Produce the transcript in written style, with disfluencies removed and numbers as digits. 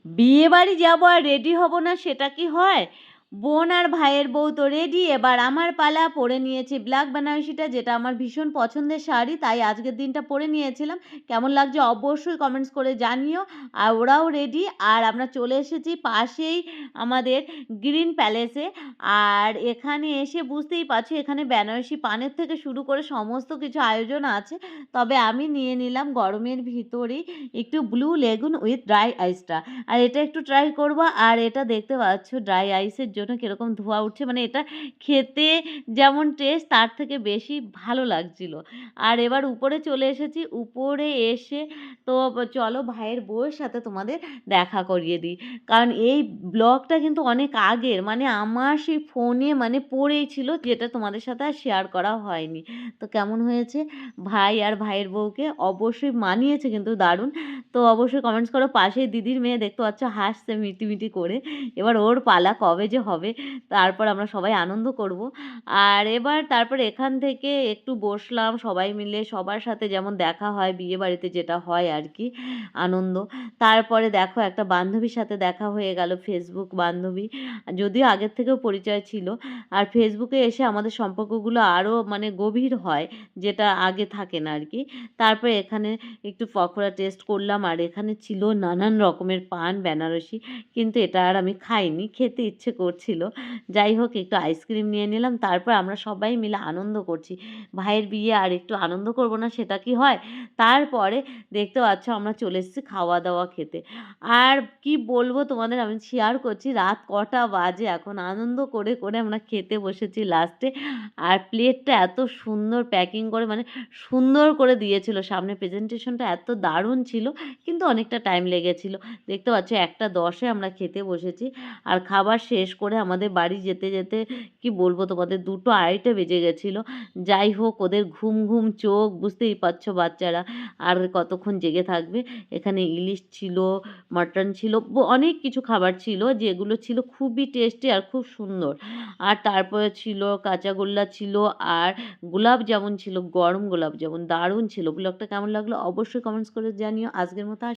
বিয়ে বাড়ি যাবো আর রেডি হব না সেটা কি হয়? বোন আর ভাইয়ের বউ তো রেডি, এবার আমার পালা। পরে নিয়েছি ব্ল্যাক বেনারসিটা, যেটা আমার ভীষণ পছন্দের শাড়ি, তাই আজকের দিনটা পরে নিয়েছিলাম। কেমন লাগছে অবশ্যই কমেন্টস করে জানিও। আর ওরাও রেডি, আর আমরা চলে এসেছি পাশেই আমাদের গ্রিন প্যালেসে। আর এখানে এসে বুঝতেই পারছি এখানে বেনারসি পানের থেকে শুরু করে সমস্ত কিছু আয়োজন আছে। তবে আমি নিয়ে নিলাম গরমের ভিতরেই একটু ব্লু লেগুন উইথ ড্রাই আইসটা। আর এটা একটু ট্রাই করব। আর এটা দেখতে পাচ্ছ ড্রাই আইসের জন্য কিরকম ধোঁয়া উঠছে, মানে এটা খেতে যেমন টেস্ট তার থেকে বেশি ভালো লাগছিল। আর এবার উপরে চলে এসেছি। উপরে এসে তো চলো ভাইয়ের বউয়ের সাথে তোমাদের দেখা করিয়ে দিই। কারণ এই ব্লগটা কিন্তু অনেক আগের, মানে আমার সেই ফোনে মানে পড়েই ছিল, যেটা তোমাদের সাথে আর শেয়ার করা হয়নি। তো কেমন হয়েছে? ভাই আর ভাইয়ের বউকে অবশ্যই মানিয়েছে কিন্তু দারুণ। তো অবশ্যই কমেন্টস করো। পাশেই দিদির মেয়ে দেখতে পাচ্ছ হাসছে মিটিমিটি করে। এবার ওর পালা কবে যে হবে, তারপর আমরা সবাই আনন্দ করব। আর এবার তারপর এখান থেকে একটু বসলাম সবাই মিলে, সবার সাথে যেমন দেখা হয় বিয়ে বাড়িতে যেটা হয় আর কি, আনন্দ। তারপরে দেখো একটা বান্ধবীর সাথে দেখা হয়ে গেল, ফেসবুক বান্ধবী, যদিও আগের থেকেও পরিচয় ছিল। আর ফেসবুকে এসে আমাদের সম্পর্কগুলো আরও মানে গভীর হয়, যেটা আগে থাকে না আর কি। তারপরে এখানে একটু পকোড়া টেস্ট করলাম। আর এখানে ছিল নানান রকমের পান বেনারসি, কিন্তু এটা আর আমি খাইনি, খেতে ইচ্ছে করছিল। যাই হোক একটু আইসক্রিম নিয়ে নিলাম। তারপর আমরা সবাই মিলে আনন্দ করছি। ভাইয়ের বিয়ে, আর একটু আনন্দ করব না সেটা কি হয়? তারপরে দেখতে পাচ্ছ আমরা চলে এসেছি খাওয়া দাওয়া খেতে। আর কি বলবো তোমাদের, আমি শেয়ার করছি রাত কটা বাজে এখন। আনন্দ করে করে আমরা খেতে বসেছি লাস্টে। আর প্লেটটা এত সুন্দর প্যাকিং করে, মানে সুন্দর করে দিয়েছিল। সামনে প্রেজেন্টেশনটা এত দারুণ ছিল, কিন্তু অনেকটা টাইম লেগেছিল। দেখতে পাচ্ছ 1:10-এ আমরা খেতে বসেছি। আর খাবার শেষ করে আমাদের বাড়ি যেতে যেতে কি বলবো তোমাদের 2:30 বেজে গেছিলো। যাই হোক ওদের ঘুম ঘুম চোখ, বুঝতেই পারছো বাচ্চারা আর কতক্ষণ জেগে থাকবে। এখানে ইলিশ ছিল, মাটন ছিল, অনেক কিছু খাবার ছিল, যেগুলো ছিল খুবই টেস্টি আর খুব সুন্দর। আর তারপরে ছিল কাঁচাগোল্লা ছিল, আর গোলাপ জামুন ছিল, গরম গোলাপ জামুন দারুণ ছিল। ব্লগটা কেমন লাগলো অবশ্যই কমেন্টস করে জানিও। আজকের মতো